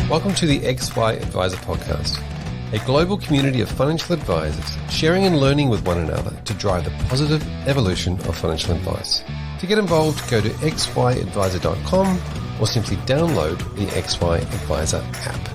Welcome to the XY Advisor Podcast, a global community of financial advisors sharing and learning with one another to drive the positive evolution of financial advice. To get involved, go to xyadvisor.com or simply download the XY Advisor app.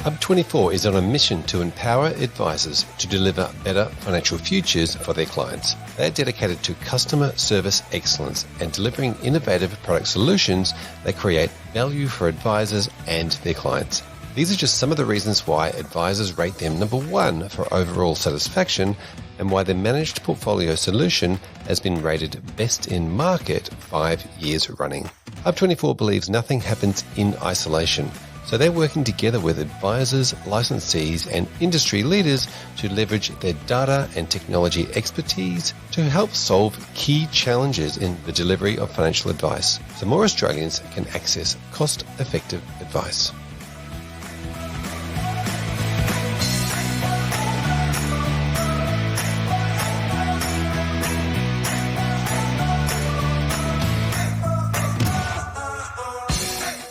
Hub24 is on a mission to empower advisors to deliver better financial futures for their clients. They are dedicated to customer service excellence and delivering innovative product solutions that create value for advisors and their clients. These are just some of the reasons why advisors rate them number one for overall satisfaction and why their managed portfolio solution has been rated best in market 5 years running. Hub24 believes nothing happens in isolation. So they're working together with advisors, licensees, and industry leaders to leverage their data and technology expertise to help solve key challenges in the delivery of financial advice, so more Australians can access cost-effective advice.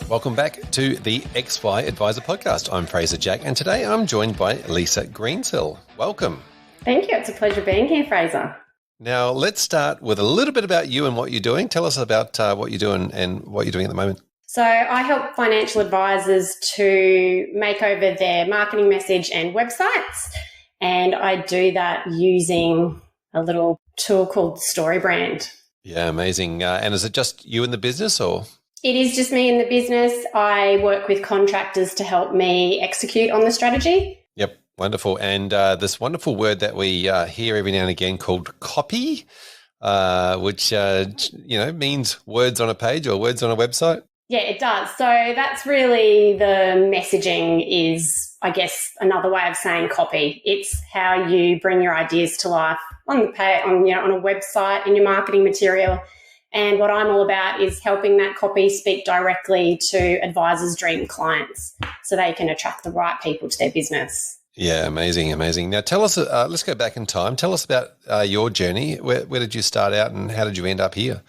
Welcome back to the XY Advisor Podcast. I'm Fraser Jack, and today I'm joined by Lisa Greensill. Welcome. Thank you. It's a pleasure being here, Fraser. Now, let's start with a little bit about you and what you're doing. Tell us about what you're doing and what you're doing at the moment. So I help financial advisors to make over their marketing message and websites, and I do that using a little tool called StoryBrand. Yeah, amazing. And is it just you in the business or...? It is just me in the business. I work with contractors to help me execute on the strategy. Yep, wonderful. And this wonderful word that we hear every now and again called copy, which, means words on a page or words on a website. Yeah, it does. So that's really the messaging is, I guess, another way of saying copy. It's how you bring your ideas to life on a website, in your marketing material. And what I'm all about is helping that copy speak directly to advisors' dream clients so they can attract the right people to their business. Yeah, amazing. Now, tell us, let's go back in time. Tell us about your journey. Where did you start out and how did you end up here?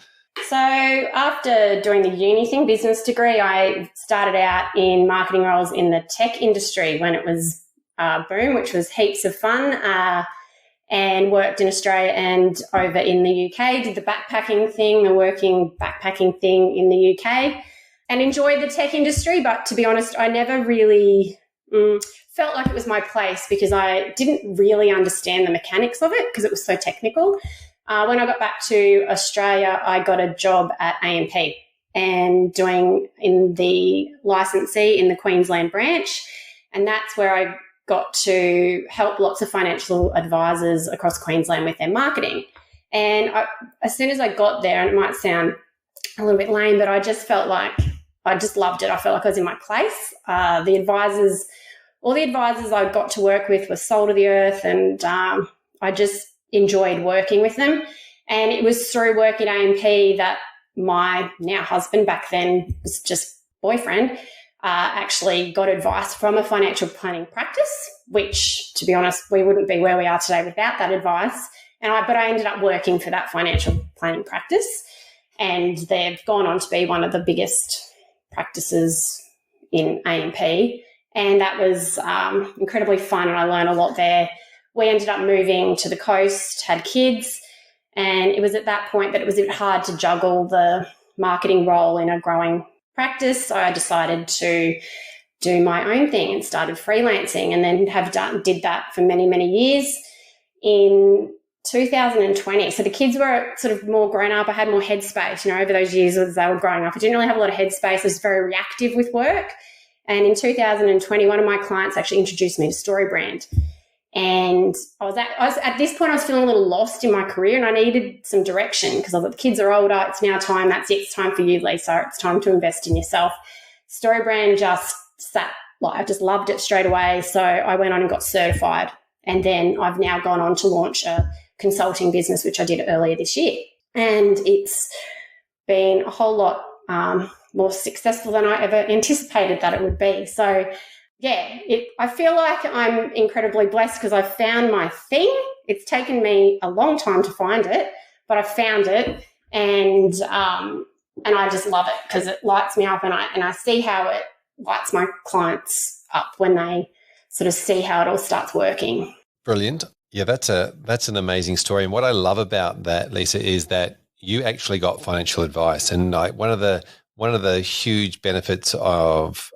So after doing the uni thing, business degree, I started out in marketing roles in the tech industry when it was boom, which was heaps of fun. And worked in Australia and over in the UK, did the backpacking thing, the working backpacking thing in the UK, and enjoyed the tech industry. But to be honest, I never really felt like it was my place because I didn't really understand the mechanics of it because it was so technical. When I got back to Australia, I got a job at AMP and doing in the licensee in the Queensland branch. And that's where I got to help lots of financial advisors across Queensland with their marketing. And as soon as I got there, and it might sound a little bit lame, but I just felt like I just loved it. I felt like I was in my place. All the advisors I got to work with were soul to the earth, and I just enjoyed working with them. And it was through work at AMP that my now husband, back then was just boyfriend, actually got advice from a financial planning practice, which, to be honest, we wouldn't be where we are today without that advice. But I ended up working for that financial planning practice, and they've gone on to be one of the biggest practices in AMP. And that was incredibly fun, and I learned a lot there. We ended up moving to the coast, had kids, and it was at that point that it was a bit hard to juggle the marketing role in a growing practice. So I decided to do my own thing and started freelancing, and then did that for many, many years. In 2020, so the kids were sort of more grown up. I had more headspace, over those years as they were growing up. I didn't really have a lot of headspace. I was very reactive with work. And in 2020, one of my clients actually introduced me to StoryBrand. And I was at this point, I was feeling a little lost in my career and I needed some direction because I thought the kids are older. It's now time. That's it. It's time for you, Lisa. It's time to invest in yourself. StoryBrand I just loved it straight away. So I went on and got certified. And then I've now gone on to launch a consulting business, which I did earlier this year. And it's been a whole lot more successful than I ever anticipated that it would be. So yeah, I feel like I'm incredibly blessed because I've found my thing. It's taken me a long time to find it, but I found it, and I just love it because it lights me up, and I see how it lights my clients up when they sort of see how it all starts working. Brilliant. Yeah, that's an amazing story. And what I love about that, Lisa, is that you actually got financial advice. And like one of the huge benefits of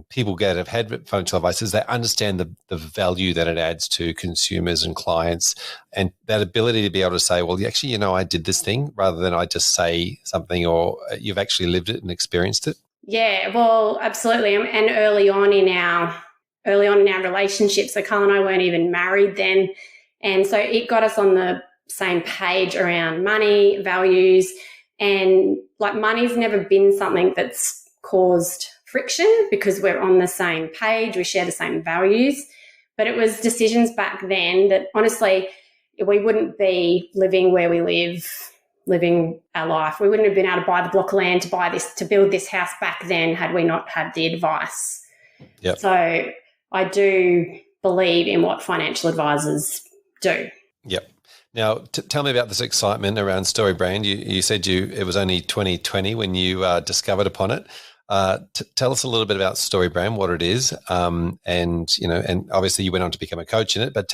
people that have had financial advice is they understand the value that it adds to consumers and clients, and that ability to be able to say, well, actually, I did this thing, rather than I just say something, or you've actually lived it and experienced it. Yeah, well, absolutely. And early on in our relationship, so Carl and I weren't even married then. And so it got us on the same page around money, values, and like money's never been something that's caused friction because we're on the same page, we share the same values. But it was decisions back then that honestly, we wouldn't be living where we live, living our life. We wouldn't have been able to buy the block of land to build this house back then had we not had the advice. Yep. So I do believe in what financial advisors do. Yep. Now, tell me about this excitement around StoryBrand. You said it was only 2020 when you discovered upon it. Tell us a little bit about StoryBrand, what it is, and obviously you went on to become a coach in it. But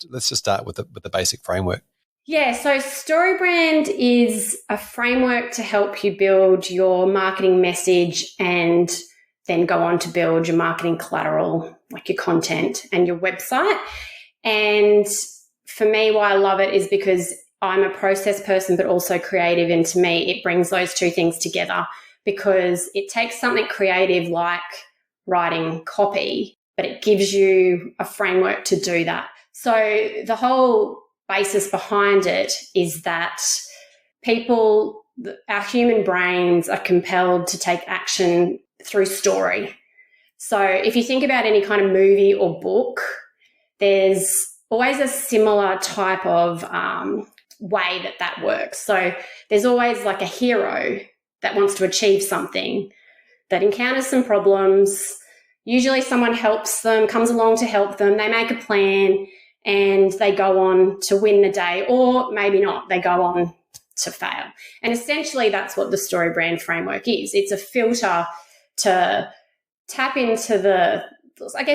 let's just start with the basic framework. Yeah, so StoryBrand is a framework to help you build your marketing message and then go on to build your marketing collateral, like your content and your website. And for me, why I love it is because I'm a process person, but also creative. And to me, it brings those two things together because it takes something creative like writing copy, but it gives you a framework to do that. So the whole basis behind it is that our human brains are compelled to take action through story. So if you think about any kind of movie or book, there's always a similar type of way that works. So there's always like a hero that wants to achieve something, that encounters some problems. Usually someone helps them, comes along to help them. They make a plan and they go on to win the day, or maybe not, they go on to fail. And essentially that's what the StoryBrand framework is. It's a filter to tap into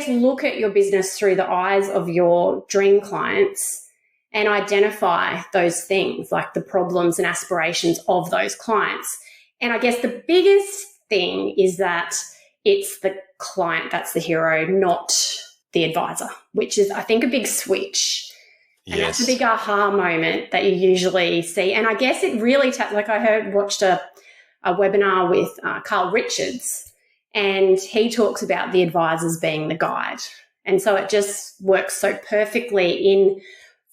look at your business through the eyes of your dream clients and identify those things like the problems and aspirations of those clients. And I guess the biggest thing is that it's the client that's the hero, not the advisor, which is, I think, a big switch. And yes. That's a big aha moment that you usually see. And I guess it really watched a webinar with Carl Richards, and he talks about the advisors being the guide. And so it just works so perfectly in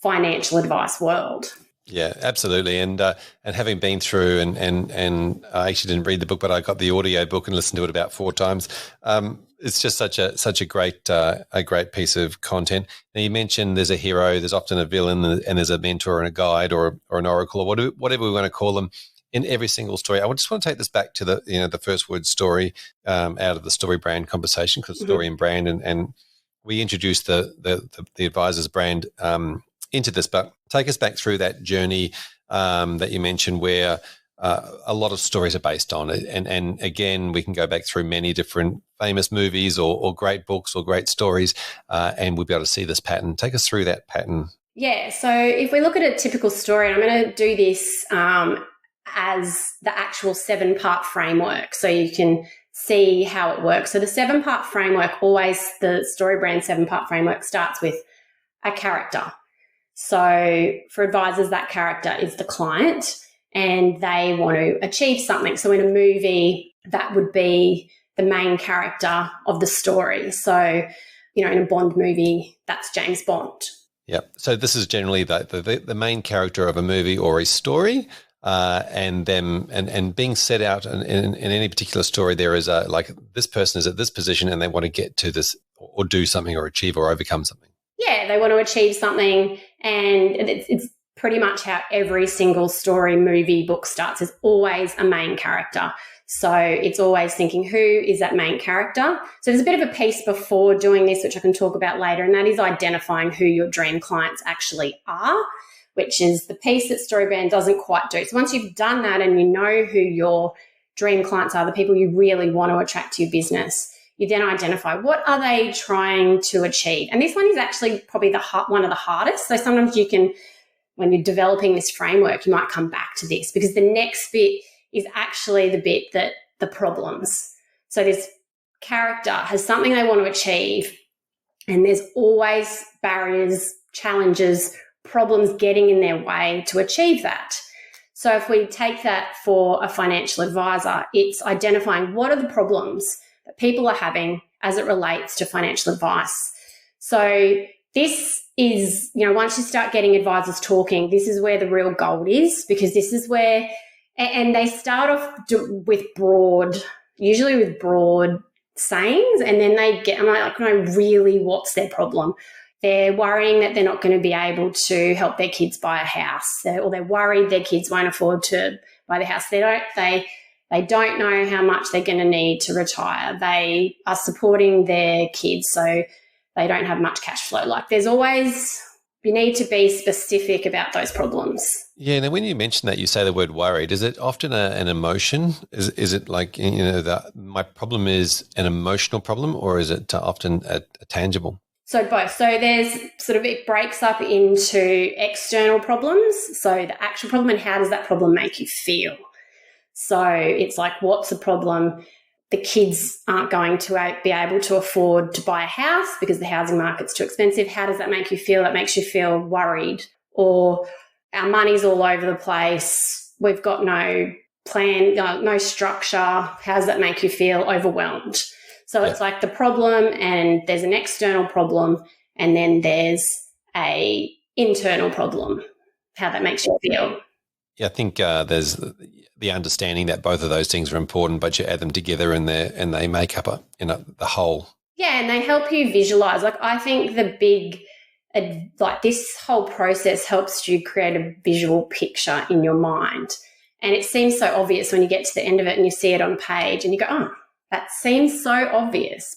financial advice world. Yeah, absolutely. And having been through and I actually didn't read the book, but I got the audio book and listened to it about 4 times. It's just such a great piece of content. Now you mentioned there's a hero, there's often a villain, and there's a mentor and a guide or an oracle or whatever we want to call them in every single story. I just want to take this back to the first word story out of the StoryBrand conversation, because story and brand, and we introduced the advisor's brand into this, but take us back through that journey that you mentioned where a lot of stories are based on it. And again, we can go back through many different famous movies or great books or great stories, and we'll be able to see this pattern. Take us through that pattern. Yeah, so if we look at a typical story, and I'm going to do this as the actual 7-part framework so you can see how it works. So the 7-part framework, the StoryBrand 7-part framework starts with a character. So for advisors, that character is the client and they want to achieve something. So in a movie, that would be the main character of the story. So, in a Bond movie, that's James Bond. Yeah. So this is generally the main character of a movie or a story, and being set out in any particular story. There is this person is at this position and they want to get to this or do something or achieve or overcome something. Yeah, they want to achieve something, and it's pretty much how every single story, movie, book starts. There's always a main character. So it's always thinking, who is that main character? So there's a bit of a piece before doing this, which I can talk about later, and that is identifying who your dream clients actually are. which is the piece that StoryBrand doesn't quite do. So once you've done that and you know who your dream clients are, the people you really want to attract to your business, you then identify what are they trying to achieve. And this one is actually probably one of the hardest. So sometimes you can, when you're developing this framework, you might come back to this, because the next bit is actually the bit that the problems. So this character has something they want to achieve, and there's always barriers, challenges, problems getting in their way to achieve that. So if we take that for a financial advisor, it's identifying what are the problems that people are having as it relates to financial advice. So this is, once you start getting advisors talking, this is where the real gold is, because this is where, and they start off with usually with broad sayings, and then I'm like, no, really, what's their problem? They're worrying that they're not going to be able to help their kids buy a house, or they're worried their kids won't afford to buy the house. They don't know how much they're going to need to retire. They are supporting their kids, so they don't have much cash flow. Like, there's always, you need to be specific about those problems. Yeah, and then when you mention that, you say the word worried. Is it often an emotion? Is it like, my problem is an emotional problem, or is it often a tangible? So both. So there's it breaks up into external problems, so the actual problem, and how does that problem make you feel? So it's like, what's the problem? The kids aren't going to be able to afford to buy a house because the housing market's too expensive. How does that make you feel? That makes you feel worried. Or our money's all over the place. We've got no plan, no structure. How does that make you feel? Overwhelmed. So It's like the problem, and there's an external problem, and then there's a internal problem, how that makes you feel. Yeah, I think there's the understanding that both of those things are important, but you add them together and they make up the whole. Yeah, and they help you visualize. Like, I think this whole process helps you create a visual picture in your mind. And it seems so obvious when you get to the end of it and you see it on page and you go, oh, that seems so obvious.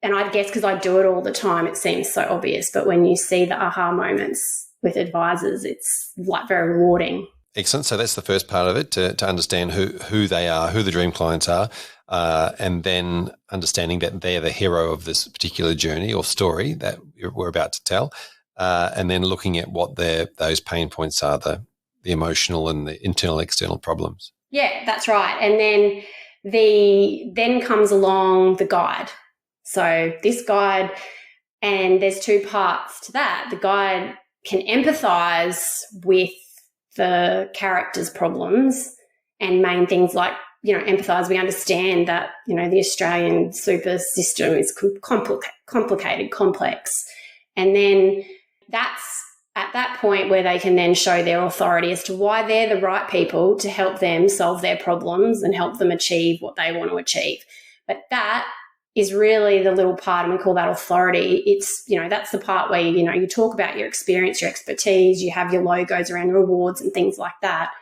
And I guess because I do it all the time, it seems so obvious. But when you see the aha moments with advisors, it's like very rewarding. Excellent. So that's the first part of it, to understand who they are, who the dream clients are, and then understanding that they're the hero of this particular journey or story that we're about to tell, and then looking at what those pain points are, the emotional and the internal, external problems. Yeah, that's right. And then comes along the guide. So this guide, and there's two parts to that. The guide can empathise with the character's problems and main things like, empathise. We understand that, the Australian super system is complicated, complex. And then that's at that point where they can then show their authority as to why they're the right people to help them solve their problems and help them achieve what they want to achieve. But that is really the little part, and we call that authority. It's, that's the part where, you talk about your experience, your expertise, you have your logos around your awards and things like that.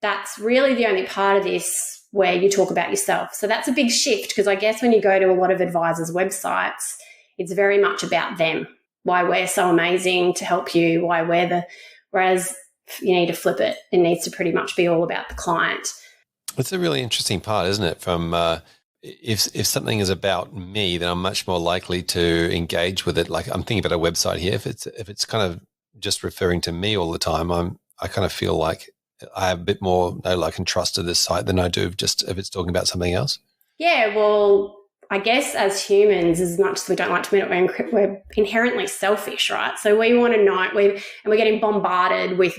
That's really the only part of this where you talk about yourself. So that's a big shift, because I guess when you go to a lot of advisors' websites, it's very much about them, why we're so amazing to help you, whereas you need to flip it. It needs to pretty much be all about the client. It's a really interesting part, isn't it? From if something is about me, then I'm much more likely to engage with it. Like, I'm thinking about a website here. If it's kind of just referring to me all the time, I kind of feel like I have a bit more I can trust to this site than I do if it's talking about something else. Yeah, well, I guess as humans, as much as we don't like to admit it, we're inherently selfish, right? So we want to know, we're getting bombarded with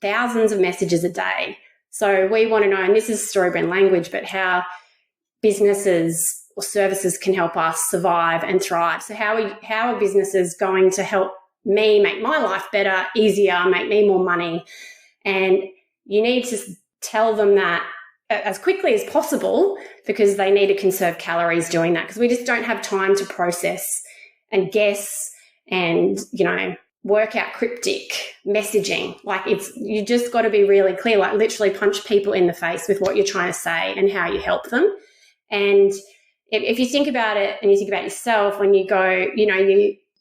thousands of messages a day. So we want to know, and this is StoryBrand language, but how businesses or services can help us survive and thrive. So how are businesses going to help me make my life better, easier, make me more money? And you need to tell them that as quickly as possible, because they need to conserve calories doing that, because we just don't have time to process and guess and, work out cryptic messaging. Like, you just got to be really clear, like literally punch people in the face with what you're trying to say and how you help them. And if you think about it and you think about yourself, when you go,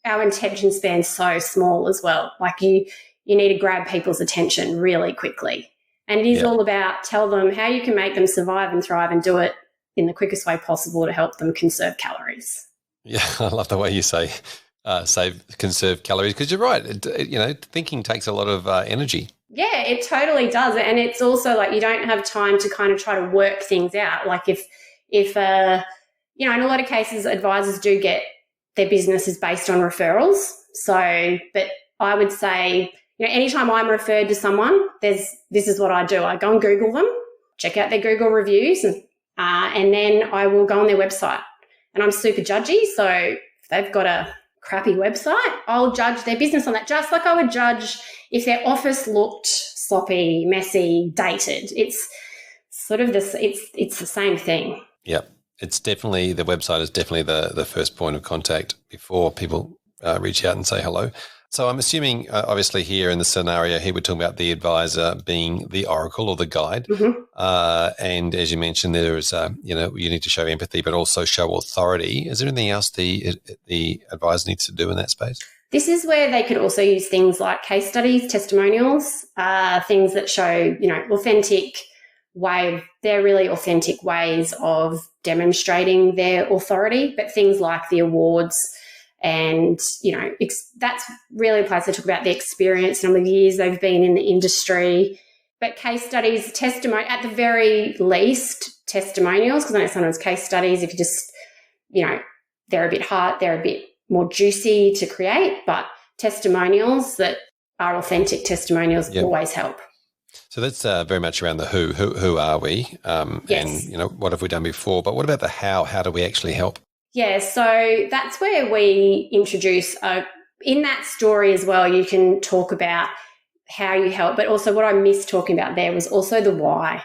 our attention span's so small as well. Like, you you need to grab people's attention really quickly. And it is all about tell them how you can make them survive and thrive and do it in the quickest way possible to help them conserve calories. Yeah, I love the way you say conserve calories, because you're right. Thinking takes a lot of energy. Yeah, it totally does. And it's also like you don't have time to kind of try to work things out. Like if in a lot of cases, advisors do get their business is based on referrals. So, but I would say, anytime I'm referred to someone, this is what I do. I go and Google them, check out their Google reviews, and then I will go on their website. And I'm super judgy, so if they've got a crappy website, I'll judge their business on that, just like I would judge if their office looked sloppy, messy, dated. It's sort of this. It's the same thing. Yeah, it's definitely, the website is definitely the first point of contact before people reach out and say hello. So I'm assuming, obviously, here in the scenario here, we're talking about the advisor being the oracle or the guide. Mm-hmm. And as you mentioned, there is, you need to show empathy, but also show authority. Is there anything else the advisor needs to do in that space? This is where they could also use things like case studies, testimonials, things that show, they're really authentic ways of demonstrating their authority, but things like the awards. And, that's really a place to talk about the experience, number of years they've been in the industry. But case studies, at the very least, testimonials, because I know sometimes case studies, if you just, they're a bit hard, they're a bit more juicy to create, but testimonials that are authentic testimonials always help. So that's very much around the who are we? Yes. And, what have we done before? But what about the how? How do we actually help? Yeah, so that's where we introduce, in that story as well, you can talk about how you help, but also what I missed talking about there was also the why.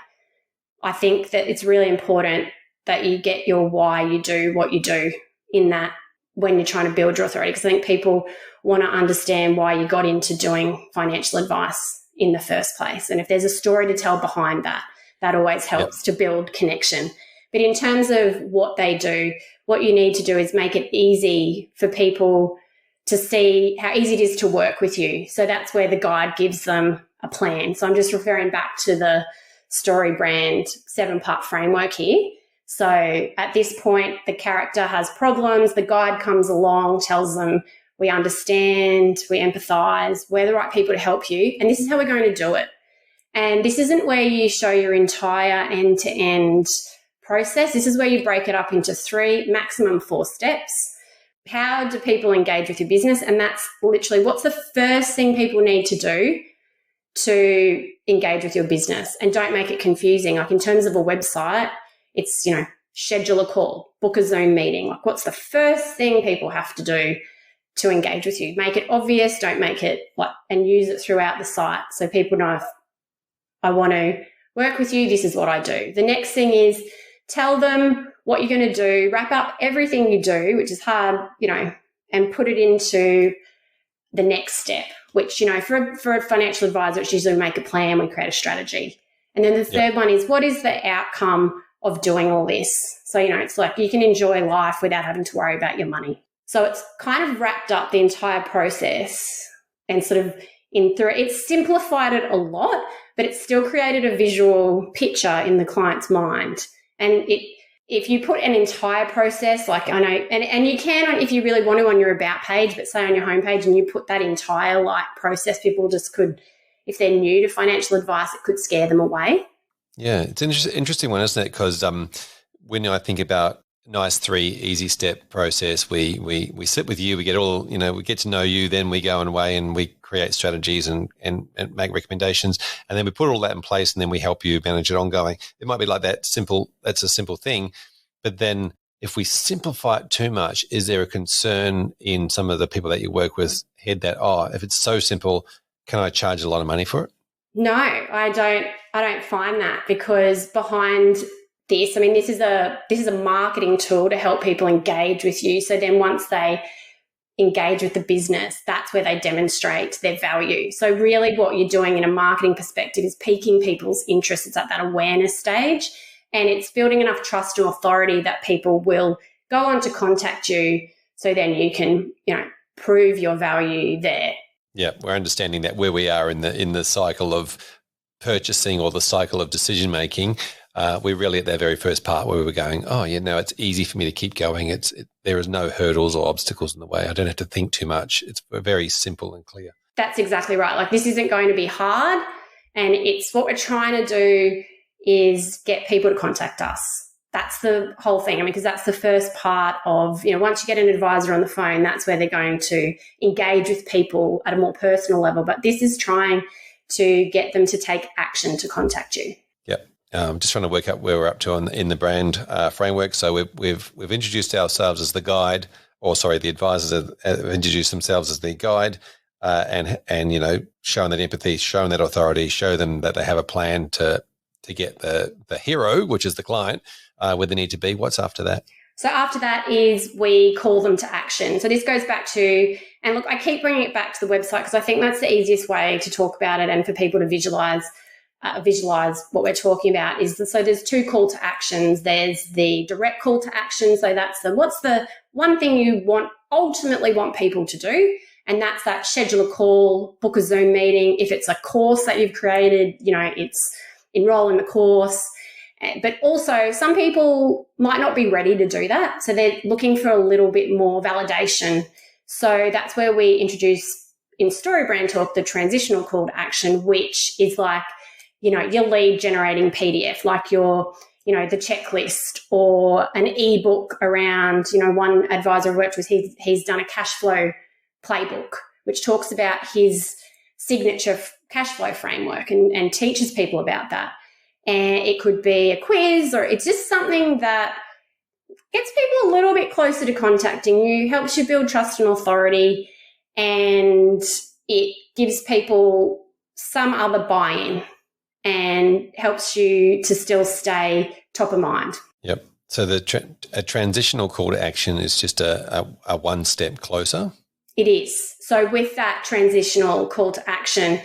I think that it's really important that you get your why you do what you do in that when you're trying to build your authority, because I think people want to understand why you got into doing financial advice in the first place. And if there's a story to tell behind that, that always helps to build connection. But in terms of what they do, what you need to do is make it easy for people to see how easy it is to work with you. So that's where the guide gives them a plan. So I'm just referring back to the Story Brand 7-part framework here. So at this point, the character has problems. The guide comes along, tells them, we understand, we empathize, we're the right people to help you, and this is how we're going to do it. And this isn't where you show your entire end-to-end process. This is where you break it up into 3, maximum 4 steps. How do people engage with your business? And that's literally what's the first thing people need to do to engage with your business. And don't make it confusing. Like in terms of a website, it's, schedule a call, book a Zoom meeting. Like what's the first thing people have to do to engage with you? Make it obvious. Don't make it and use it throughout the site so people know, if I want to work with you, this is what I do. The next thing is tell them what you're going to do, wrap up everything you do, which is hard, and put it into the next step, which, for a financial advisor, it's usually make a plan, we create a strategy. And then the third one is what is the outcome of doing all this? So, it's like you can enjoy life without having to worry about your money. So it's kind of wrapped up the entire process and sort of it's simplified it a lot, but it's still created a visual picture in the client's mind. And if you put an entire process, like I know, and you can, if you really want to, on your about page, but say on your homepage, and you put that entire process, people just could, if they're new to financial advice, it could scare them away. Yeah, it's an interesting one, isn't it? Because when I think about nice 3 easy step process, we sit with you, we get all, we get to know you, then we go away and we create strategies and make recommendations, and then we put all that in place, and then we help you manage it ongoing. It might be like that simple. That's a simple thing. But then if we simplify it too much, is there a concern in some of the people that you work with head that, if it's so simple, can I charge a lot of money for it? No, I don't find that, because behind this, this is a marketing tool to help people engage with you. So then once they engage with the business, that's where they demonstrate their value. So really what you're doing in a marketing perspective is piquing people's interest. It's at that awareness stage, and it's building enough trust and authority that people will go on to contact you. So then you can, prove your value there. Yeah, we're understanding that where we are in the cycle of purchasing or the cycle of decision making, we're really at that very first part where we're going, oh, yeah, no, it's easy for me to keep going. There is no hurdles or obstacles in the way. I don't have to think too much. It's very simple and clear. That's exactly right. Like, this isn't going to be hard, and it's what we're trying to do is get people to contact us. That's the whole thing. I mean, because that's the first part of, once you get an advisor on the phone, that's where they're going to engage with people at a more personal level. But this is trying to get them to take action to contact you. Yep. Just trying to work out where we're up to in the brand framework. So we've introduced ourselves as the guide, the advisors have introduced themselves as the guide, and showing that empathy, showing that authority, show them that they have a plan to get the hero, which is the client, where they need to be. What's after that? So after that is we call them to action. So this goes back to, and look, I keep bringing it back to the website because I think that's the easiest way to talk about it and for people to visualize what we're talking about so there's two call to actions. There's the direct call to action. So that's what's the one thing you ultimately want people to do. And that's that schedule a call, book a Zoom meeting. If it's a course that you've created, it's enroll in the course. But also some people might not be ready to do that. So they're looking for a little bit more validation. So that's where we introduce in Story Brand Talk the transitional call to action, which is like, your lead generating PDF, like your, the checklist or an ebook around, one advisor I worked with, he's done a cash flow playbook, which talks about his signature cash flow framework and teaches people about that. And it could be a quiz, or it's just something that gets people a little bit closer to contacting you, helps you build trust and authority, and it gives people some other buy-in and helps you to still stay top of mind. Yep. So a transitional call to action is just a one step closer? It is. So with that transitional call to action,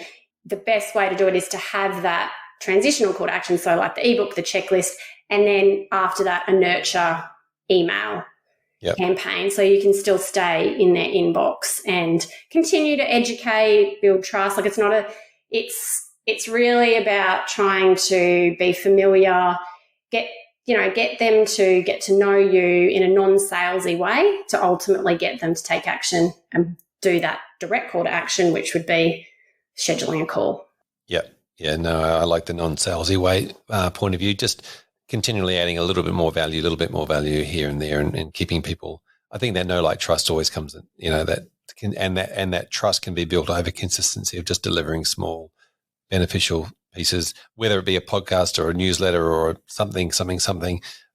the best way to do it is to have that transitional call to action, so like the ebook, the checklist, and then after that a nurture email campaign, so you can still stay in their inbox and continue to educate, build trust. Like it's really about trying to be familiar, get them to get to know you in a non-salesy way to ultimately get them to take action and do that direct call to action, which would be scheduling a call. Yep. Yeah, no, I like the non-salesy way point of view, just continually adding a little bit more value here and there and keeping people. I think that know, like, trust always comes in, that trust can be built over consistency of just delivering small beneficial pieces, whether it be a podcast or a newsletter or something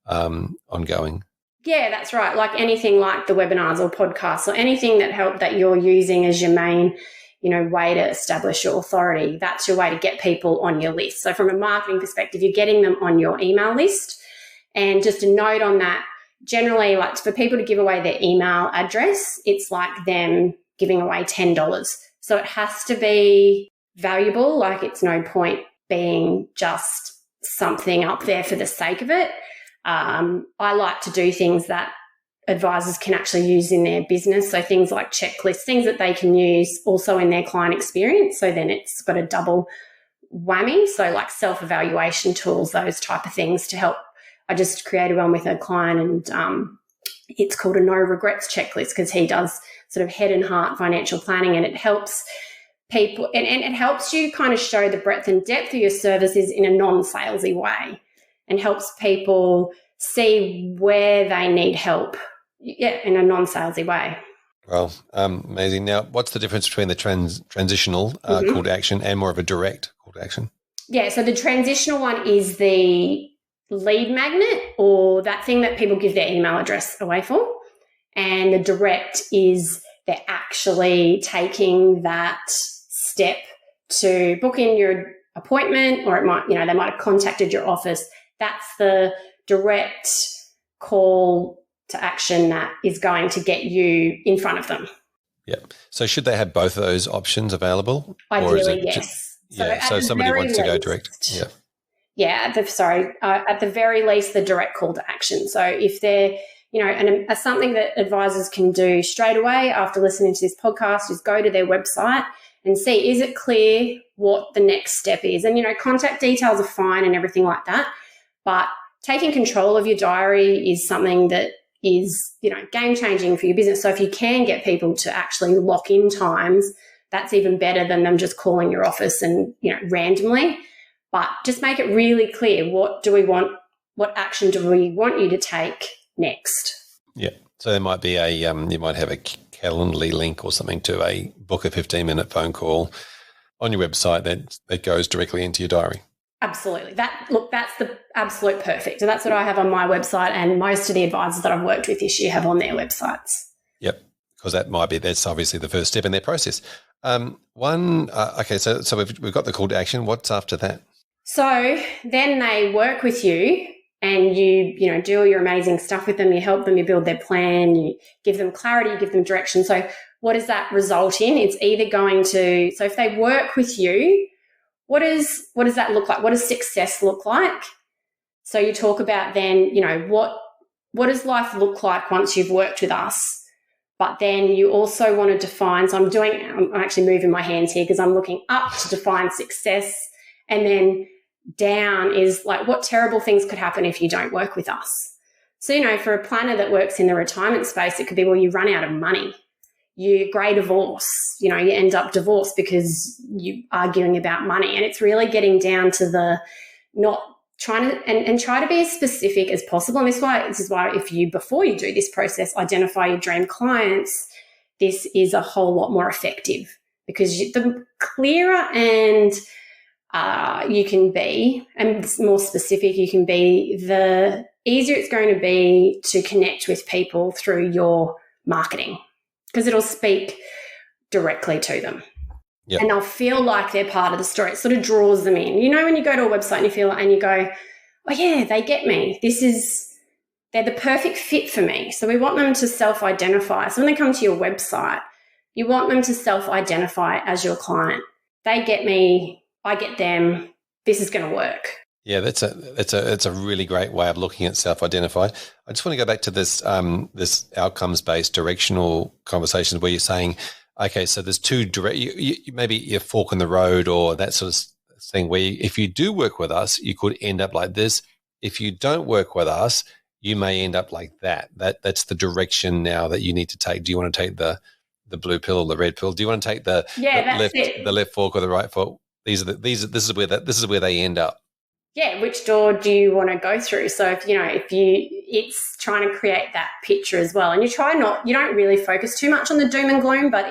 ongoing. Yeah, that's right. Like anything like the webinars or podcasts or anything that you're using as your main way to establish your authority, that's your way to get people on your list. So from a marketing perspective, you're getting them on your email list. And just a note on that, generally, like, for people to give away their email address, it's like them giving away $10. So it has to be valuable. Like, it's no point being just something up there for the sake of it. I like to do things that advisors can actually use in their business. So things like checklists, things that they can use also in their client experience. So then it's got a double whammy. So like self-evaluation tools, those type of things to help. I just created one with a client, and it's called a no regrets checklist because he does sort of head and heart financial planning, and it helps people and it helps you kind of show the breadth and depth of your services in a non-salesy way and helps people see where they need help. Yeah, in a non-salesy way. Well, amazing. Now, what's the difference between the transitional call to action and more of a direct call to action? Yeah, so the transitional one is the lead magnet, or that thing that people give their email address away for. And the direct is they're actually taking that step to book in your appointment, or it might, they might have contacted your office. That's the direct call to action that is going to get you in front of them. Yeah. So should they have both of those options available? Ideally, yes. So somebody wants to go direct. Yeah. Yeah. At the very least, the direct call to action. So if they're, something that advisors can do straight away after listening to this podcast is go to their website and see, is it clear what the next step is? And, contact details are fine and everything like that. But taking control of your diary is something that is, game changing for your business. So if you can get people to actually lock in times, that's even better than them just calling your office and, randomly. But just make it really clear, what do we want? What action do we want you to take next? Yeah. So there might be you might have a Calendly link or something to book a 15-minute phone call on your website that goes directly into your diary. Absolutely. That's the absolute perfect. So that's what I have on my website, and most of the advisors that I've worked with this year have on their websites. Yep. Because that's obviously the first step in their process. Okay, so we've got the call to action. What's after that? So then they work with you, and you do all your amazing stuff with them. You help them, you build their plan, you give them clarity, you give them direction. So what does that result in? It's either going to, so if they work with you, what does that look like? What does success look like? So you talk about then, what does life look like once you've worked with us? But then you also want to define, so I'm actually moving my hands here because I'm looking up to define success, and then down is like, what terrible things could happen if you don't work with us? So, for a planner that works in the retirement space, it could be, well, you run out of money. You grey divorce, you end up divorced because you're arguing about money. And it's really getting down to the not trying to, and try to be as specific as possible. And this is why before you do this process, identify your dream clients, this is a whole lot more effective, because the clearer and you can be, and more specific you can be, the easier it's going to be to connect with people through your marketing, because it'll speak directly to them. Yep. And they'll feel like they're part of the story. It sort of draws them in. When you go to a website and you go, oh yeah, they get me. They're the perfect fit for me. So we want them to self-identify. So when they come to your website, you want them to self-identify as your client. They get me, I get them, this is going to work. Yeah, that's a really great way of looking at self-identify. I just want to go back to this this outcomes-based directional conversations where you're saying, okay, so there's two direct, maybe you fork in the road or that sort of thing where if you do work with us, you could end up like this. If you don't work with us, you may end up like that. That's the direction now that you need to take. Do you want to take the blue pill or the red pill? Do you want to take the left fork or the right fork? This is where they end up. Yeah, which door do you want to go through? So it's trying to create that picture as well, and you don't really focus too much on the doom and gloom, but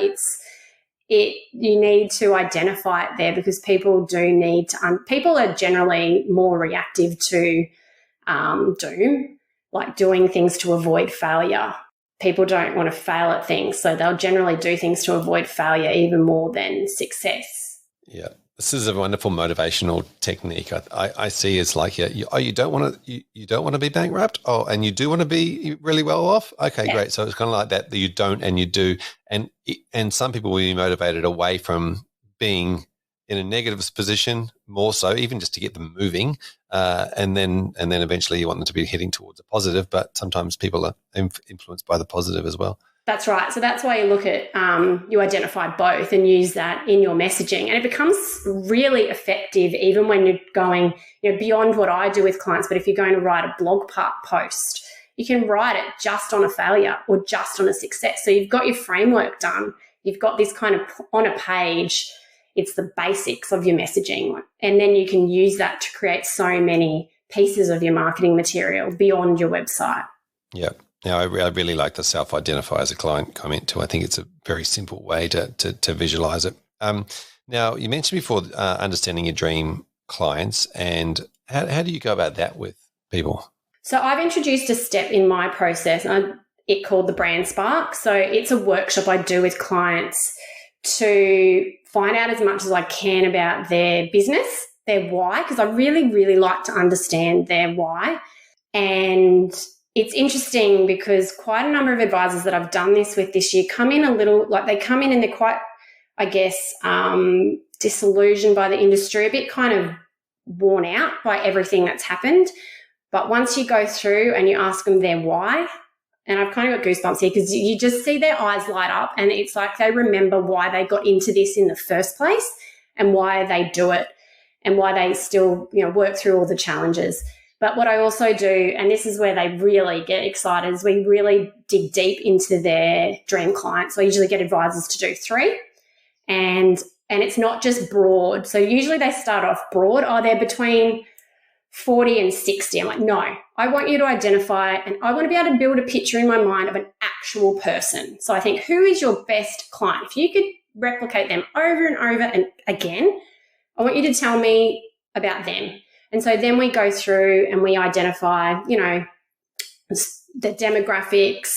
you need to identify it there, because people do need to. People are generally more reactive to doom, like doing things to avoid failure. People don't want to fail at things, so they'll generally do things to avoid failure even more than success. Yeah. This is a wonderful motivational technique. I see it's like you don't want to be bankrupt. Oh, and you do want to be really well off. Okay, yeah. Great. So it's kind of like that you don't and you do, and some people will be motivated away from being in a negative position more so, even just to get them moving, and then eventually you want them to be heading towards a positive. But sometimes people are influenced by the positive as well. That's right. So that's why you look at, you identify both and use that in your messaging. And it becomes really effective even when you're going, beyond what I do with clients. But if you're going to write a blog post, you can write it just on a failure or just on a success. So you've got your framework done. You've got this kind of on a page. It's the basics of your messaging. And then you can use that to create so many pieces of your marketing material beyond your website. Yeah. Now, I really like the self-identify as a client comment too. I think it's a very simple way to visualize it. Now, you mentioned before understanding your dream clients, and how do you go about that with people? So I've introduced a step in my process, it called the Brand Spark. So it's a workshop I do with clients to find out as much as I can about their business, their why, because I really, really like to understand their why. And it's interesting because quite a number of advisors that I've done this with this year come in and they're quite, I guess, disillusioned by the industry, a bit kind of worn out by everything that's happened. But once you go through and you ask them their why, and I've kind of got goosebumps here because you just see their eyes light up, and it's like they remember why they got into this in the first place and why they do it and why they still, work through all the challenges. But what I also do, and this is where they really get excited, is we really dig deep into their dream clients. So I usually get advisors to do 3, and it's not just broad. So usually they start off broad. Oh, they're between 40 and 60. I'm like, no, I want you to identify, and I want to be able to build a picture in my mind of an actual person. So I think, who is your best client? If you could replicate them over and over and again, I want you to tell me about them. And so then we go through and we identify, the demographics,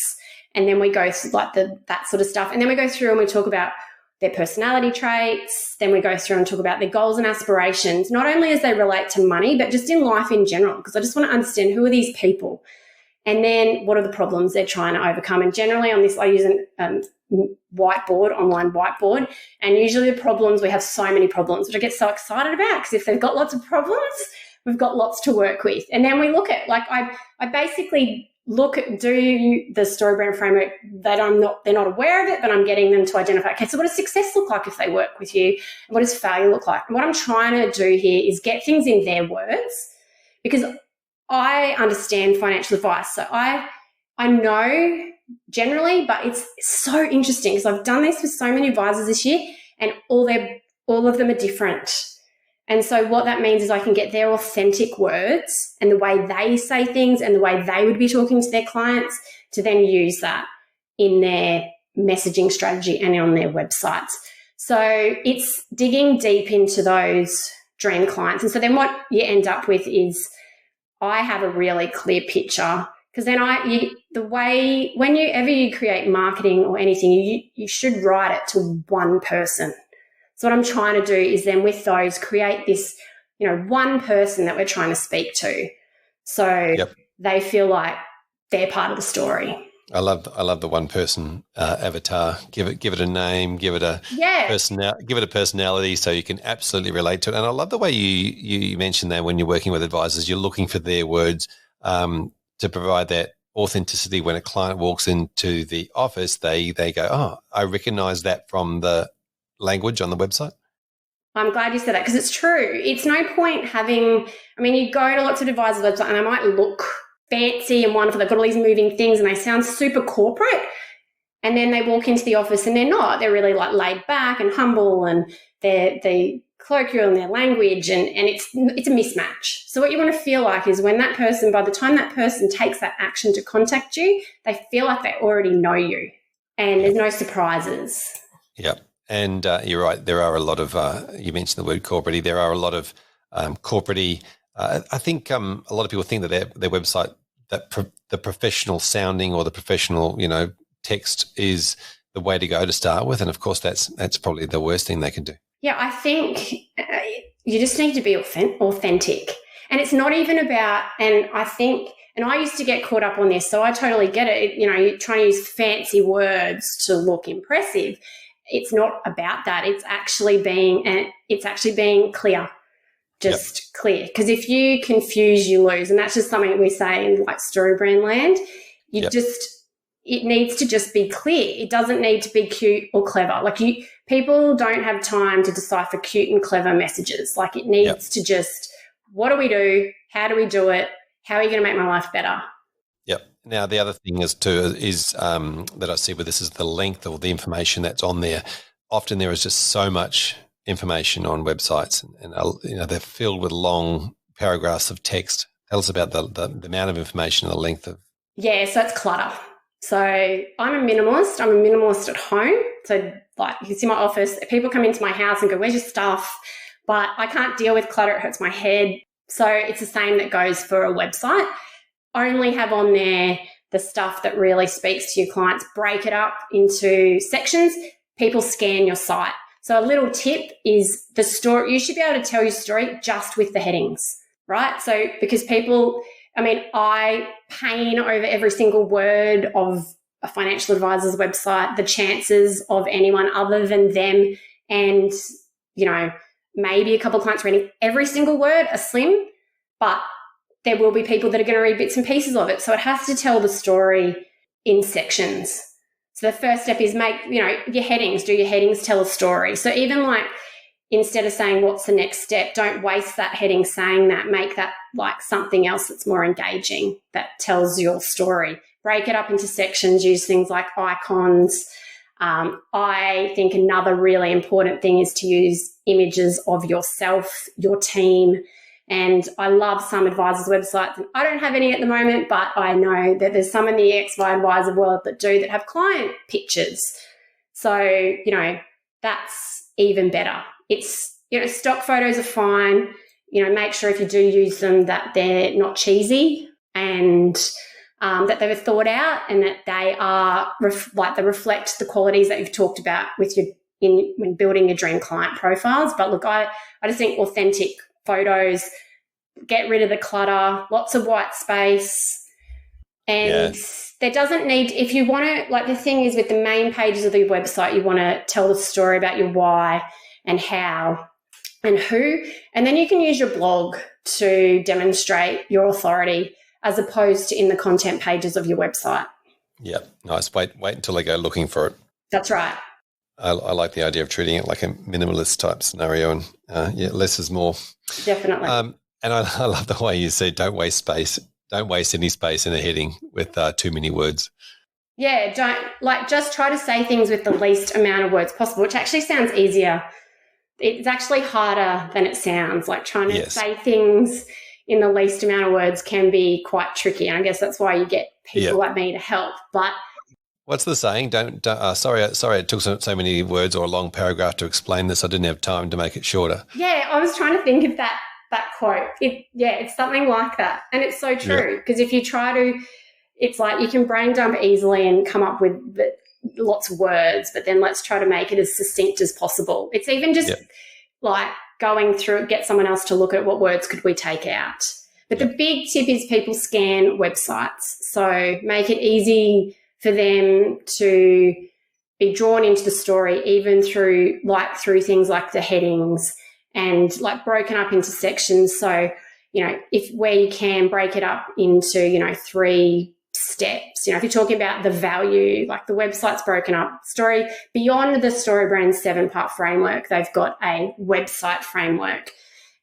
and then we go through that sort of stuff. And then we go through and we talk about their personality traits. Then we go through and talk about their goals and aspirations, not only as they relate to money, but just in life in general, because I just want to understand, who are these people? And then what are the problems they're trying to overcome? And generally on this, I use an online whiteboard. And usually the problems, we have so many problems, which I get so excited about, because if they've got lots of problems, we've got lots to work with. And then we look at, I basically do the story brand framework that they're not aware of it, but I'm getting them to identify, okay, so what does success look like if they work with you? And what does failure look like? And what I'm trying to do here is get things in their words, because I understand financial advice. So I know generally, but it's so interesting because I've done this with so many advisors this year, and all of them are different. And so what that means is I can get their authentic words and the way they say things and the way they would be talking to their clients to then use that in their messaging strategy and on their websites. So it's digging deep into those dream clients. And so then what you end up with is, I have a really clear picture, because then whenever you create marketing or anything, you should write it to one person. So what I'm trying to do is then with those create this, one person that we're trying to speak to. So They feel like they're part of the story. I love the one person avatar. Give it a name, give it a personality, so you can absolutely relate to it. And I love the way you mentioned that when you're working with advisors, you're looking for their words to provide that authenticity. When a client walks into the office, they go, oh, I recognize that from the language on the website. I'm glad you said that, because it's true. It's no point you go to lots of advisors' websites and they might look fancy and wonderful. They've got all these moving things and they sound super corporate. And then they walk into the office and they're not. They're really laid back and humble, and they're colloquial in their language, and it's a mismatch. So what you want to feel like is when that person, by the time that person takes that action to contact you, they feel like they already know you and there's no surprises. Yeah. And you're right. There are a lot of, you mentioned the word corporate-y. There are a lot of corporate-y. I think a lot of people think that their website, the professional sounding or the professional, text is the way to go to start with. And of course, that's probably the worst thing they can do. Yeah, I think you just need to be authentic. And it's not even about, and I used to get caught up on this, so I totally get it. You're trying to use fancy words to look impressive. It's not about that. It's actually being clear, just clear. Because if you confuse, you lose. And that's just something we say in story brand land. It needs to just be clear. It doesn't need to be cute or clever. People don't have time to decipher cute and clever messages. It needs to just, what do we do? How do we do it? How are you going to make my life better? Yep. Now, the other thing is that I see with this is the length of the information that's on there. Often there is just so much information on websites, and they're filled with long paragraphs of text. Tell us about the amount of information and the length of. Yeah, so it's clutter. So I'm a minimalist. I'm a minimalist at home. So you can see my office. People come into my house and go, where's your stuff? But I can't deal with clutter. It hurts my head. So it's the same that goes for a website. Only have on there the stuff that really speaks to your clients. Break it up into sections. People scan your site. So a little tip is the story. You should be able to tell your story just with the headings, right? So because I pain over every single word of a financial advisor's website. The chances of anyone other than them and, maybe a couple of clients reading every single word are slim, but there will be people that are going to read bits and pieces of it. So it has to tell the story in sections. So the first step is make, your headings, do your headings tell a story? So even like, instead of saying what's the next step, don't waste that heading saying that. Make that like something else that's more engaging, that tells your story. Break it up into sections, use things like icons. I think another really important thing is to use images of yourself, your team. And I love some advisors' websites. And I don't have any at the moment, but I know that there's some in the XY Advisor world that have client pictures. So, that's even better. It's, stock photos are fine. Make sure if you do use them that they're not cheesy and that they were thought out and that they are they reflect the qualities that you've talked about with when building your dream client profiles. But look, I just think authentic photos, get rid of the clutter, lots of white space. And there doesn't need, if you want to, like the thing is with the main pages of your website, you want to tell the story about your why and how and who. And then you can use your blog to demonstrate your authority as opposed to in the content pages of your website. Yeah, nice. Wait until they go looking for it. That's right. I like the idea of treating it like a minimalist type scenario and less is more. Definitely. And I love the way you say don't waste space. Don't waste any space in a heading with too many words. Yeah, just try to say things with the least amount of words possible, which actually sounds easier. It's actually harder than it sounds. Like trying to say things in the least amount of words can be quite tricky. And I guess that's why you get people like me to help. But what's the saying? Sorry, it took so many words or a long paragraph to explain this. I didn't have time to make it shorter. Yeah, I was trying to think of that quote. It's something like that. And it's so true because if you try to, it's like you can brain dump easily and come up with lots of words, but then let's try to make it as succinct as possible. It's even just like going through, get someone else to look at what words could we take out. But the big tip is people scan websites. So make it easy for them to be drawn into the story, even through things like the headings and like broken up into sections. So, where you can break it up into, 3 steps. If you're talking about the value, like the website's broken up story beyond the StoryBrand 7-part framework, they've got a website framework.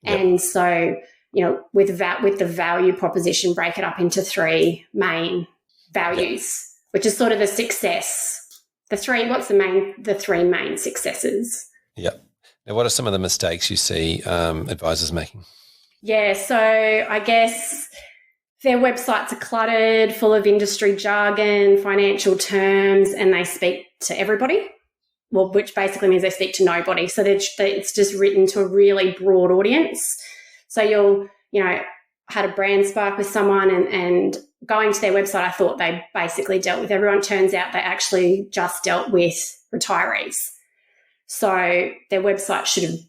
And so, with the value proposition, break it up into 3 main values, which is sort of the success. The 3 main successes. Yeah. Now, what are some of the mistakes you see advisors making? Yeah, so I guess their websites are cluttered, full of industry jargon, financial terms, and they speak to everybody, which basically means they speak to nobody. So it's just written to a really broad audience. So you'll, had a brand spark with someone and going to their website, I thought they basically dealt with everyone. Turns out they actually just dealt with retirees. So their website should have,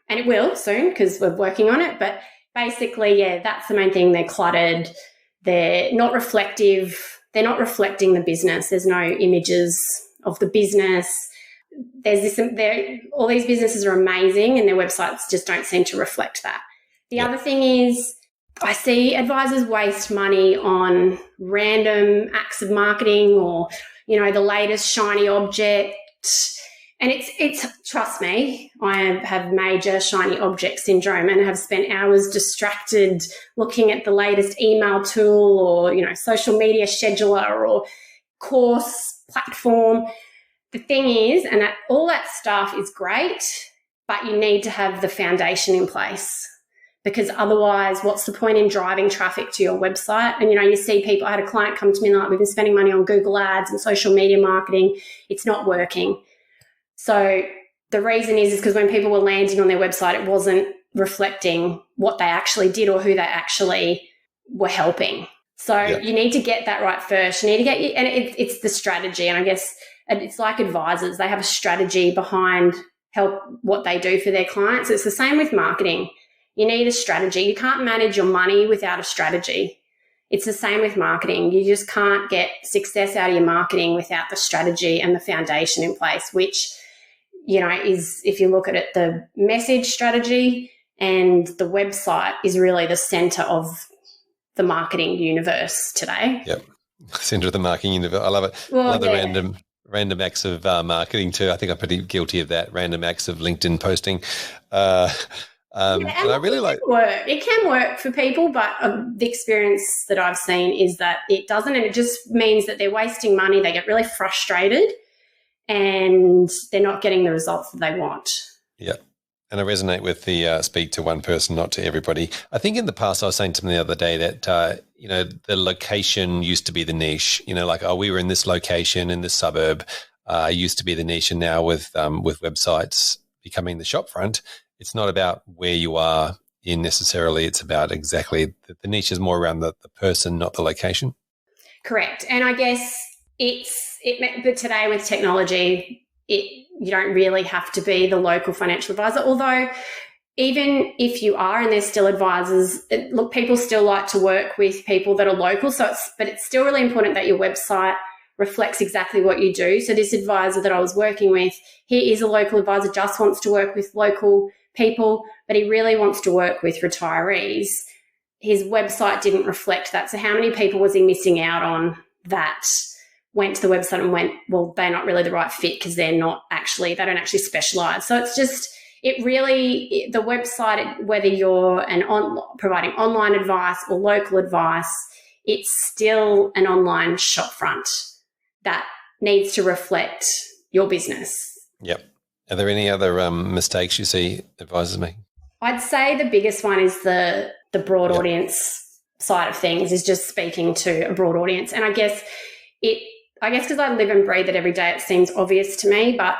and it will soon because we're working on it. But basically, that's the main thing. They're cluttered. They're not reflective. They're not reflecting the business. There's no images of the business. All these businesses are amazing and their websites just don't seem to reflect that. The other thing is I see advisors waste money on random acts of marketing or, the latest shiny object. And it's trust me, I have major shiny object syndrome and have spent hours distracted looking at the latest email tool or, social media scheduler or course platform. The thing is, and that all that stuff is great, but you need to have the foundation in place because otherwise what's the point in driving traffic to your website? And, you see people, I had a client come to me and like, we've been spending money on Google ads and social media marketing. It's not working. So the reason is because when people were landing on their website, it wasn't reflecting what they actually did or who they actually were helping. So you need to get that right first. You need to and it's the strategy. And I guess it's like advisors. They have a strategy behind what they do for their clients. It's the same with marketing. You need a strategy. You can't manage your money without a strategy. It's the same with marketing. You just can't get success out of your marketing without the strategy and the foundation in place, which is, if you look at it, the message strategy and the website is really the center of the marketing universe today. Yep. Center of the marketing universe. I love it. Well, I love the random acts of marketing too. I think I'm pretty guilty of that. Random acts of LinkedIn posting. And I really like work. It can work for people, but the experience that I've seen is that it doesn't, and it just means that they're wasting money. They get really frustrated, and they're not getting the results that they want. Yeah. And I resonate with the speak to one person, not to everybody. I think in the past I was saying to them the other day that, the location used to be the niche, like, we were in this location in this suburb, used to be the niche. And now with websites becoming the shop front, it's not about where you are in necessarily. It's about exactly the niche is more around the person, not the location. Correct. And I guess but today with technology, you don't really have to be the local financial advisor, although even if you are and there's still advisors, people still like to work with people that are local. But it's still really important that your website reflects exactly what you do. So this advisor that I was working with, he is a local advisor, just wants to work with local people, but he really wants to work with retirees. His website didn't reflect that. So how many people was he missing out on that went to the website and went, well, they're not really the right fit because they don't actually specialize. So it's just, the website, whether you're providing online advice or local advice, it's still an online shopfront that needs to reflect your business. Yep. Are there any other mistakes you see advisors making? I'd say the biggest one is the broad audience side of things, is just speaking to a broad audience. And I guess because I live and breathe it every day, it seems obvious to me, but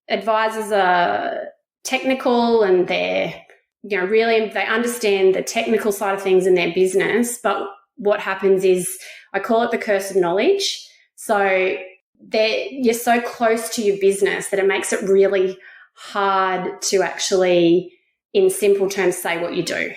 advisors are technical and they're, really, they understand the technical side of things in their business. But what happens is, I call it the curse of knowledge. So you're so close to your business that it makes it really hard to actually, in simple terms, say what you do.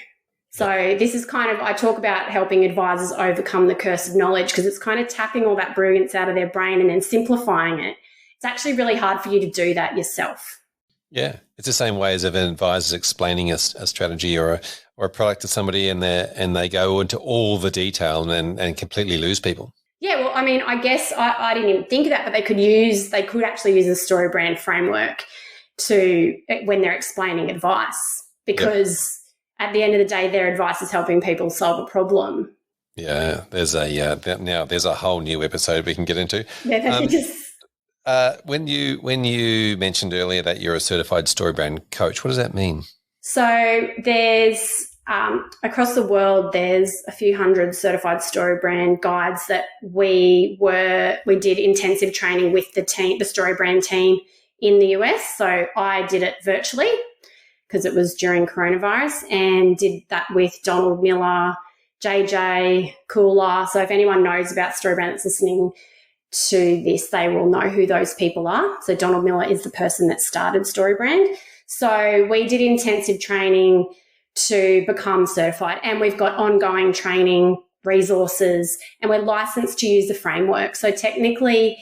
So this is I talk about helping advisors overcome the curse of knowledge, because it's kind of tapping all that brilliance out of their brain and then simplifying it. It's actually really hard for you to do that yourself. Yeah, it's the same way as if an advisor's explaining a strategy or a product to somebody and they go into all the detail and completely lose people. Yeah, well, I mean, I guess I didn't even think of that, but they could actually use the story brand framework when they're explaining advice, because at the end of the day, their advice is helping people solve a problem. Yeah, there's a whole new episode we can get into. Yeah, when you mentioned earlier that you're a certified story brand coach, what does that mean? So there's across the world, there's a few hundred certified story brand guides that we did intensive training with the story brand team in the US. So I did it virtually, because it was during coronavirus, and did that with Donald Miller, JJ, Cooler. So if anyone knows about Storybrand that's listening to this, they will know who those people are. So Donald Miller is the person that started Storybrand. So we did intensive training to become certified, and we've got ongoing training resources, and we're licensed to use the framework. So technically,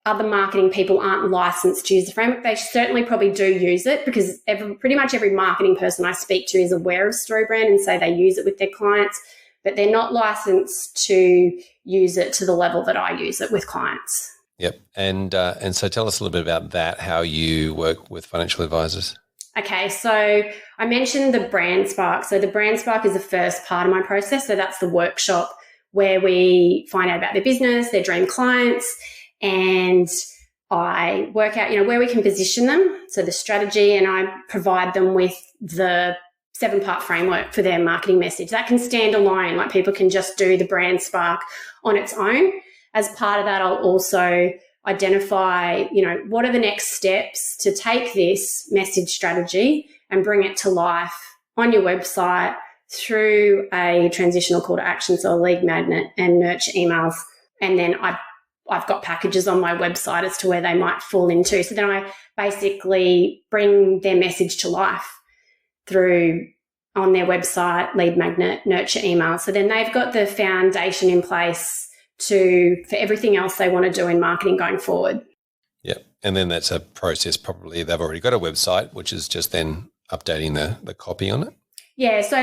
other marketing people aren't licensed to use the framework. They certainly probably do use it, because pretty much every marketing person I speak to is aware of Storybrand and say they use it with their clients, but they're not licensed to use it to the level that I use it with clients. Yep. And so tell us a little bit about that, how you work with financial advisors. Okay, so I mentioned the Brand Spark. So the Brand Spark is the first part of my process. So that's the workshop where we find out about their business, their dream clients, and I work out, where we can position them, so the strategy, and I provide them with the 7-part framework for their marketing message. That can stand alone, like people can just do the Brand Spark on its own. As part of that, I'll also identify, what are the next steps to take this message strategy and bring it to life on your website through a transitional call to action, so a lead magnet and nurture emails. And then I've got packages on my website as to where they might fall into. So then I basically bring their message to life on their website, lead magnet, nurture email. So then they've got the foundation in place for everything else they want to do in marketing going forward. Yeah. And then that's a process, probably they've already got a website, which is just then updating the copy on it. Yeah. So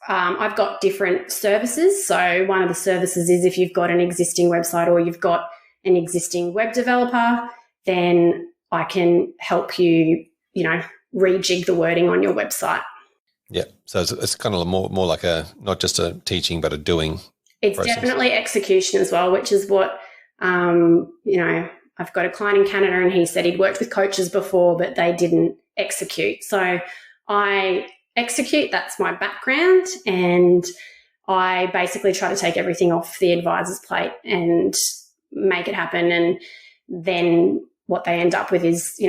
I've got different services. So one of the services is if you've got an existing website or you've got an existing web developer, then I can help you, rejig the wording on your website. Yeah. So it's kind of more like not just a teaching, but a doing. It's process. Definitely execution as well, which is what, I've got a client in Canada and he said he'd worked with coaches before, but they didn't execute. So I execute, that's my background, and I basically try to take everything off the advisor's plate and make it happen. And then what they end up with is,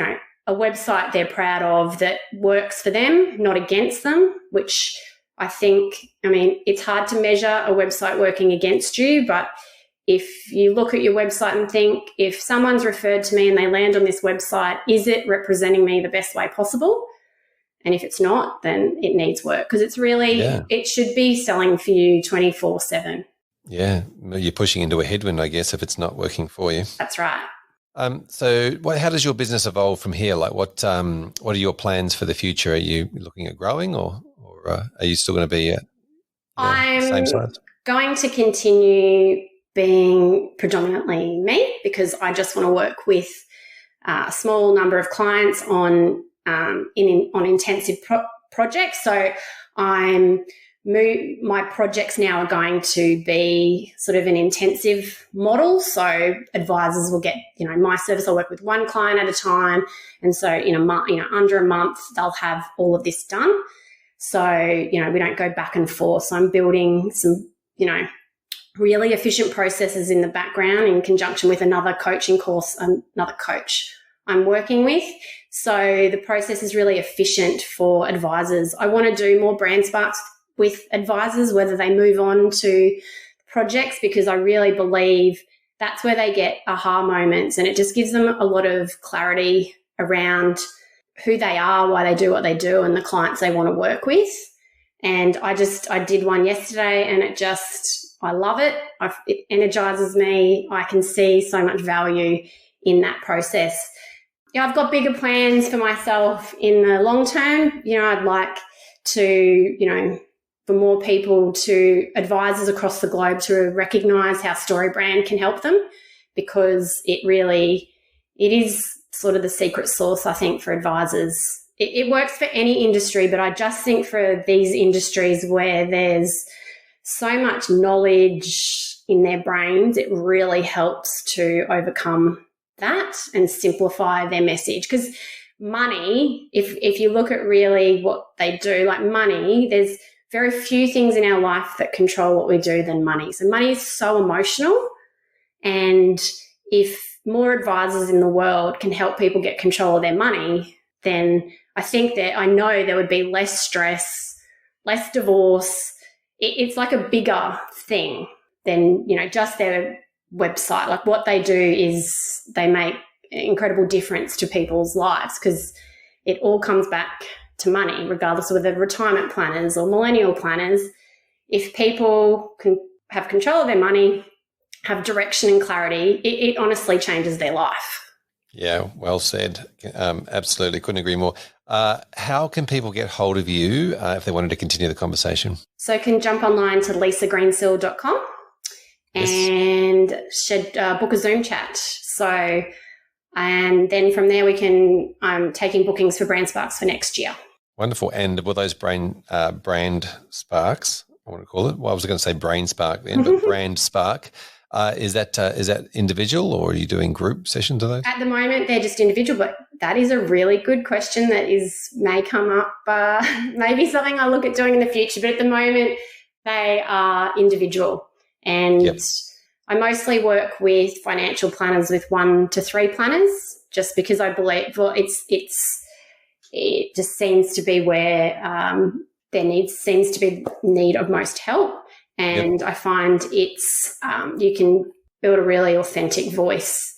a website they're proud of that works for them, not against them, which it's hard to measure a website working against you, but if you look at your website and think, if someone's referred to me and they land on this website, is it representing me the best way possible? And if it's not, then it needs work, because it's really, It should be selling for you 24/7. Yeah. You're pushing into a headwind, I guess, if it's not working for you. That's right. So how does your business evolve from here? Like what are your plans for the future? Are you looking at growing or are you still going to be I'm same size? Going to continue being predominantly me, because I just want to work with a small number of clients on intensive projects. So my projects now are going to be sort of an intensive model. So advisors will get, my service, I'll work with one client at a time. And so in a month, under a month, they'll have all of this done. So, we don't go back and forth. So I'm building some, really efficient processes in the background in conjunction with another coaching course, another coach I'm working with. So the process is really efficient for advisors. I want to do more brand sparks with advisors, whether they move on to projects, because I really believe that's where they get aha moments, and it just gives them a lot of clarity around who they are, why they do what they do, and the clients they want to work with. And I did one yesterday, and I love it. It energizes me. I can see so much value in that process. I've got bigger plans for myself in the long term. I'd like to, for more people advisors across the globe to recognize how StoryBrand can help them, because it is sort of the secret sauce, I think, for advisors. It works for any industry, but I just think for these industries where there's so much knowledge in their brains, it really helps to overcome that and simplify their message. Because money, if you look at really what they do, like money, there's very few things in our life that control what we do than money. So money is so emotional, and if more advisors in the world can help people get control of their money, then I know there would be less stress, less divorce. It's like a bigger thing than, just their website. Like what they do is they make an incredible difference to people's lives, because it all comes back to money, regardless of whether they're retirement planners or millennial planners. If people can have control of their money, have direction and clarity, it honestly changes their life. Yeah, well said. Absolutely. Couldn't agree more. How can people get hold of you if they wanted to continue the conversation? So you can jump online to lisagreensill.com and book a Zoom chat. And then from there I'm taking bookings for Brand Sparks for next year. Wonderful. And will those brand sparks, I want to call it, well, I was going to say brain spark then, but brand spark, is that individual, or are you doing group sessions of those? At the moment, they're just individual, but that is a really good question that may come up, maybe something I'll look at doing in the future. But at the moment, they are individual. And I mostly work with financial planners with 1 to 3 planners, just because I believe it just seems to be where there seems to be need of most help. And I find it's you can build a really authentic voice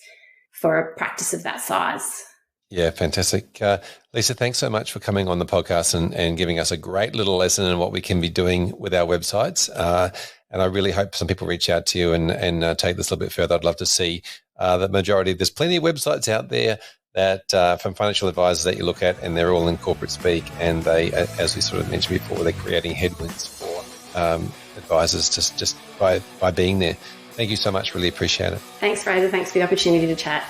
for a practice of that size. Yeah, fantastic. Lisa, thanks so much for coming on the podcast and giving us a great little lesson in what we can be doing with our websites. And I really hope some people reach out to you and take this a little bit further. I'd love to see the majority. There's plenty of websites out there that from financial advisors that you look at, and they're all in corporate speak, and they, as we sort of mentioned before, they're creating headwinds for advisors just by being there. Thank you so much. Really appreciate it. Thanks, Fraser. Thanks for the opportunity to chat.